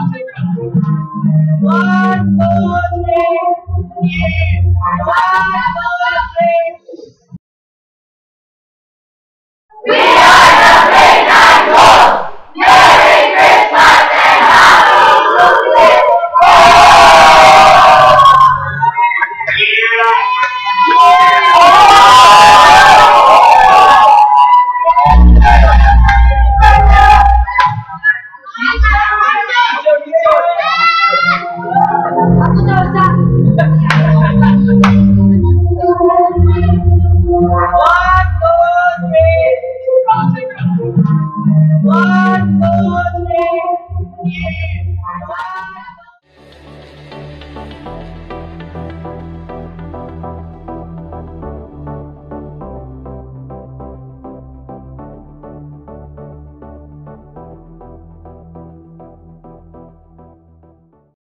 One, two, three. One, two, three. We are the Midnight Wolves! Merry Christmas and Happy New Year! One, two, three.